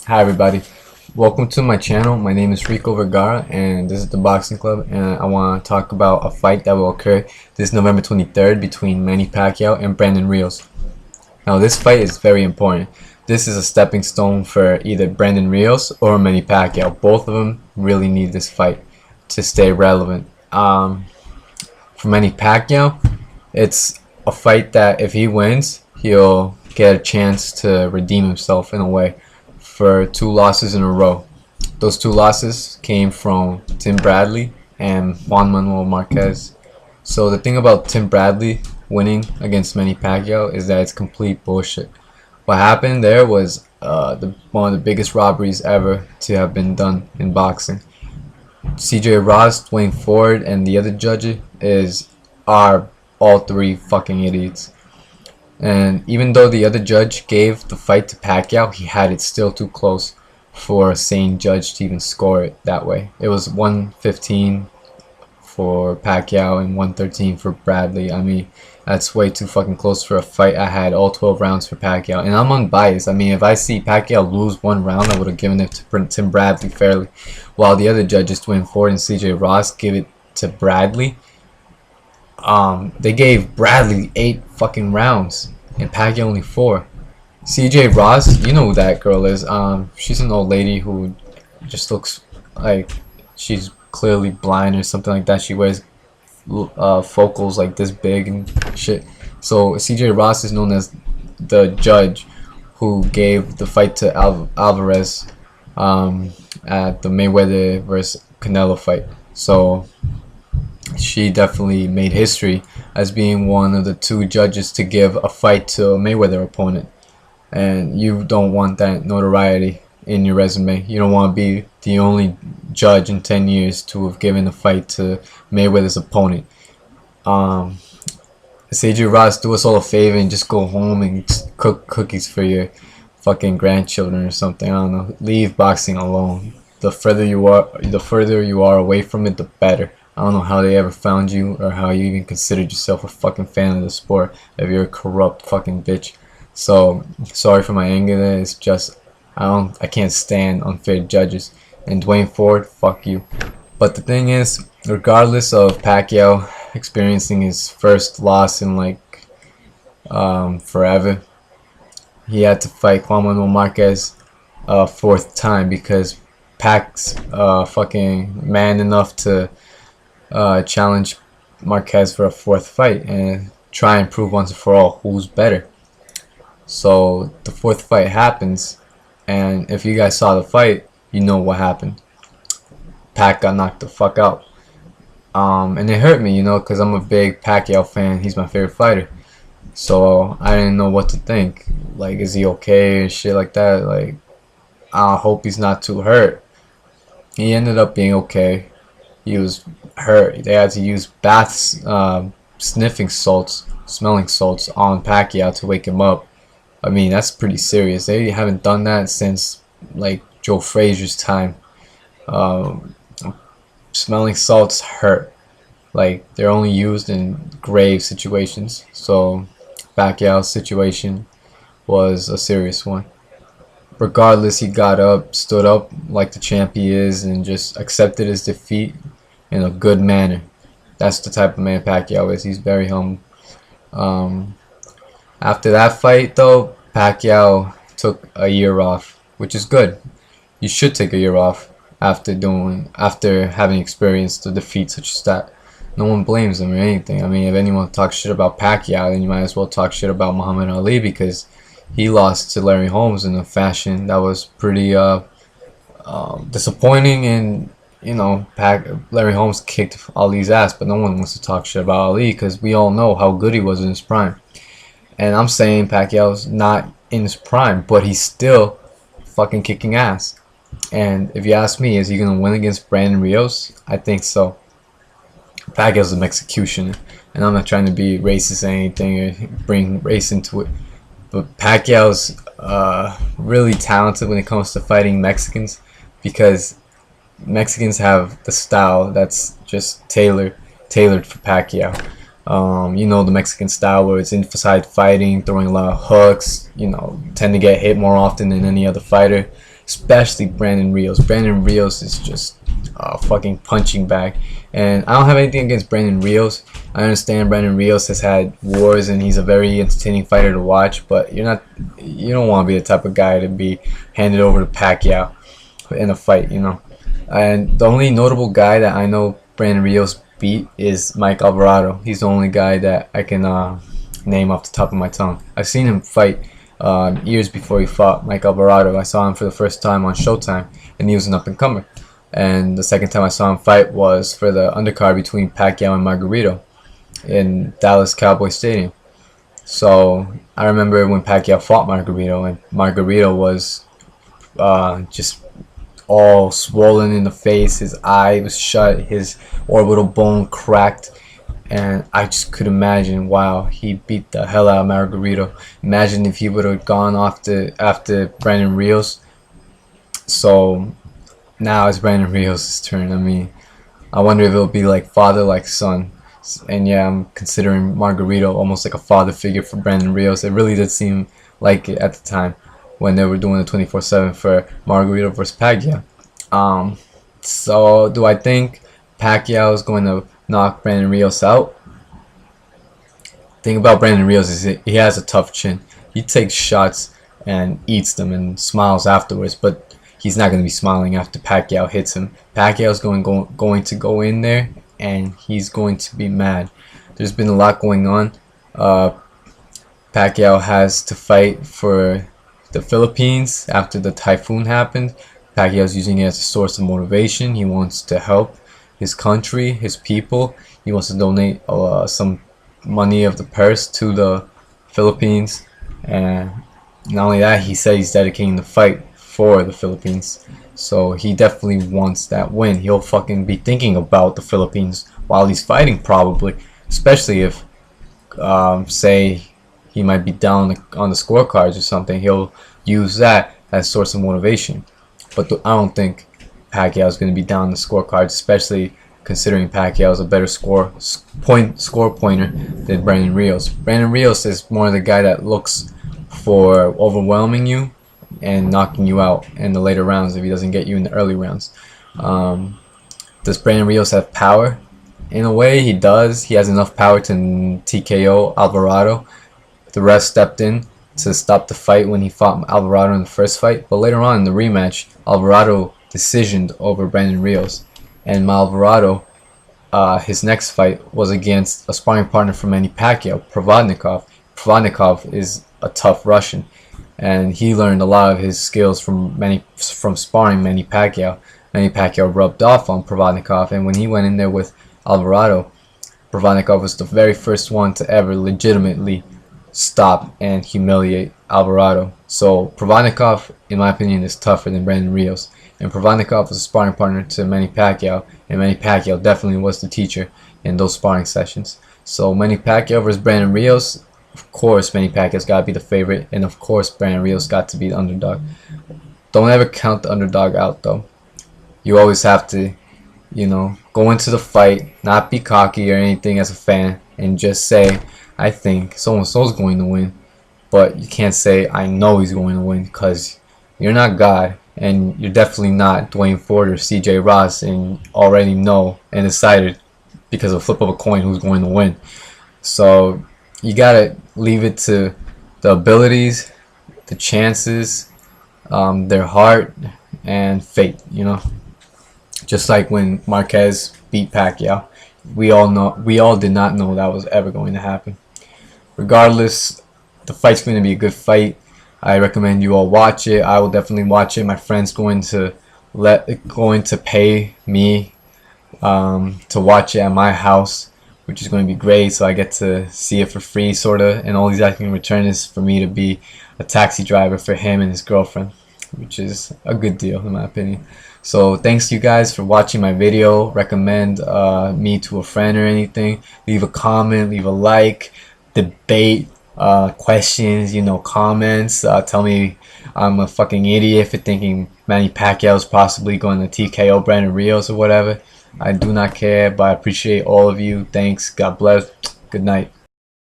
Hi everybody, welcome to my channel. My name is Rico Vergara and this is the Boxing Club, and I want to talk about a fight that will occur this November 23rd between Manny Pacquiao and Brandon Rios. Now this fight is very important. This is a stepping stone for either Brandon Rios or Manny Pacquiao. Both of them really need this fight to stay relevant. For Manny Pacquiao, it's a fight that if he wins, he'll get a chance to redeem himself in a way for two losses in a row. Those two losses came from Tim Bradley and Juan Manuel Marquez. So the thing about Tim Bradley winning against Manny Pacquiao is that it's complete bullshit. What happened there was one of the biggest robberies ever to have been done in boxing. CJ Ross, Dwayne Ford, and the other judges are all three fucking idiots. And even though the other judge gave the fight to Pacquiao, he had it still too close for a sane judge to even score it that way. It was 115 for Pacquiao and 113 for Bradley. I mean, that's way too fucking close for a fight. I had all 12 rounds for Pacquiao, and I'm unbiased. I mean, if I see Pacquiao lose one round, I would have given it to Tim Bradley fairly, while the other judges, Dwayne Ford and CJ Ross, give it to Bradley. They gave Bradley 8 fucking rounds and Pacquiao only 4. CJ Ross, you know who that girl is. She's an old lady who just looks like she's clearly blind or something like that. She wears focals like this big and shit. So CJ Ross is known as the judge who gave the fight to Alvarez at the Mayweather versus Canelo fight. So she definitely made history as being one of the two judges to give a fight to a Mayweather opponent. And you don't want that notoriety in your resume. You don't want to be the only judge in 10 years to have given a fight to Mayweather's opponent. CJ Ross, do us all a favor and just go home and cook cookies for your fucking grandchildren or something. I don't know. Leave boxing alone. The further you are away from it, the better. I don't know how they ever found you or how you even considered yourself a fucking fan of the sport if you're a corrupt fucking bitch. So sorry for my anger there. It's just I can't stand unfair judges. And Dwayne Ford, fuck you. But the thing is, regardless of Pacquiao experiencing his first loss in like forever, he had to fight Juan Manuel Marquez a 4th time because Pac's fucking man enough to challenge Marquez for a 4th fight and try and prove once and for all who's better. So the 4th fight happens, and if you guys saw the fight, you know what happened. Pac got knocked the fuck out. And it hurt me, you know, because I'm a big Pacquiao fan. He's my favorite fighter. So I didn't know what to think. Like, is he okay and shit like that? Like, I hope he's not too hurt. He ended up being okay. He was hurt. They had to use baths, sniffing salts, smelling salts on Pacquiao to wake him up. I mean, that's pretty serious. They haven't done that since like Joe Frazier's time. Smelling salts hurt. Like, they're only used in grave situations. So Pacquiao's situation was a serious one. Regardless, he got up, stood up like the champ he is, and just accepted his defeat in a good manner. That's the type of man Pacquiao is. He's very humble. After that fight, though, Pacquiao took a year off, which is good. You should take a year off after having experienced a defeat such as that. No one blames him or anything. I mean, if anyone talks shit about Pacquiao, then you might as well talk shit about Muhammad Ali, because he lost to Larry Holmes in a fashion that was pretty disappointing. And you know, Larry Holmes kicked Ali's ass, but no one wants to talk shit about Ali because we all know how good he was in his prime. And I'm saying Pacquiao's not in his prime, but he's still fucking kicking ass. And if you ask me, is he gonna win against Brandon Rios? I think so. Pacquiao's an executioner, and I'm not trying to be racist or anything or bring race into it, but Pacquiao's really talented when it comes to fighting Mexicans, because Mexicans have the style that's just tailored for Pacquiao. You know, the Mexican style where it's inside fighting, throwing a lot of hooks, you know, tend to get hit more often than any other fighter. especially Brandon Rios. Brandon Rios is just a fucking punching bag, and I don't have anything against Brandon Rios. I understand Brandon Rios has had wars and he's a very entertaining fighter to watch, but you don't want to be the type of guy to be handed over to Pacquiao in a fight, you know. And the only notable guy that I know Brandon Rios beat is Mike Alvarado. He's the only guy that I can name off the top of my tongue. I've seen him fight years before he fought Mike Alvarado. I saw him for the first time on Showtime, and he was an up-and-comer. And the second time I saw him fight was for the undercard between Pacquiao and Margarito in Dallas Cowboy Stadium. So I remember when Pacquiao fought Margarito, and Margarito was just all swollen in the face. His eye was shut, his orbital bone cracked, and I just could imagine, wow, he beat the hell out of Margarito. Imagine if he would have gone off after Brandon Rios. So now it's Brandon Rios' turn. I mean, I wonder if it'll be like father like son. And yeah, I'm considering Margarito almost like a father figure for Brandon Rios. It really did seem like it at the time when they were doing the 24/7 for Margarito versus Pacquiao. So do I think Pacquiao is going to knock Brandon Rios out? The thing about Brandon Rios is he has a tough chin. He takes shots and eats them and smiles afterwards, but he's not going to be smiling after Pacquiao hits him. Pacquiao's going to go in there and he's going to be mad. There's been a lot going on. Pacquiao has to fight for the Philippines after the typhoon happened. Pacquiao's using it as a source of motivation. He wants to help his country, his people. He wants to donate some money of the purse to the Philippines. And not only that, he said he's dedicating the fight for the Philippines. So he definitely wants that win. He'll fucking be thinking about the Philippines while he's fighting, probably. Especially if, say, he might be down on the scorecards or something. He'll use that as a source of motivation. But I don't think Pacquiao is going to be down the scorecards, especially considering Pacquiao is a better score pointer than Brandon Rios. Brandon Rios is more the guy that looks for overwhelming you and knocking you out in the later rounds if he doesn't get you in the early rounds. Does Brandon Rios have power? In a way, he does. He has enough power to TKO Alvarado. The ref stepped in to stop the fight when he fought Alvarado in the first fight, but later on in the rematch, Alvarado decisioned over Brandon Rios. And Alvarado, his next fight was against a sparring partner for Manny Pacquiao, Provodnikov. Provodnikov is a tough Russian, and he learned a lot of his skills from sparring Manny Pacquiao. Manny Pacquiao rubbed off on Provodnikov, and when he went in there with Alvarado, Provodnikov was the very first one to ever legitimately stop and humiliate Alvarado. So Provodnikov, in my opinion, is tougher than Brandon Rios. And Provodnikov was a sparring partner to Manny Pacquiao, and Manny Pacquiao definitely was the teacher in those sparring sessions. So Manny Pacquiao versus Brandon Rios, of course Manny Pacquiao's got to be the favorite, and of course Brandon Rios got to be the underdog. Don't ever count the underdog out though. You always have to, go into the fight, not be cocky or anything as a fan, and just say, I think so-and-so's going to win. But you can't say, I know he's going to win, because you're not God, and you're definitely not Dwayne Ford or CJ Ross, and already know and decided because of a flip of a coin who's going to win. So you gotta leave it to the abilities, the chances, their heart, and fate. Just like when Marquez beat Pacquiao, we all did not know that was ever going to happen. Regardless, the fight's going to be a good fight. I recommend you all watch it. I will definitely watch it. My friend's going to pay me to watch it at my house, which is going to be great. So I get to see it for free, sorta. And all he's asking in return is for me to be a taxi driver for him and his girlfriend, which is a good deal in my opinion. So thanks you guys for watching my video. Recommend me to a friend or anything. Leave a comment, leave a like, debate, questions, comments. Tell me I'm a fucking idiot for thinking Manny Pacquiao is possibly going to TKO Brandon Rios or whatever. I do not care, but I appreciate all of you. Thanks. God bless. Good night.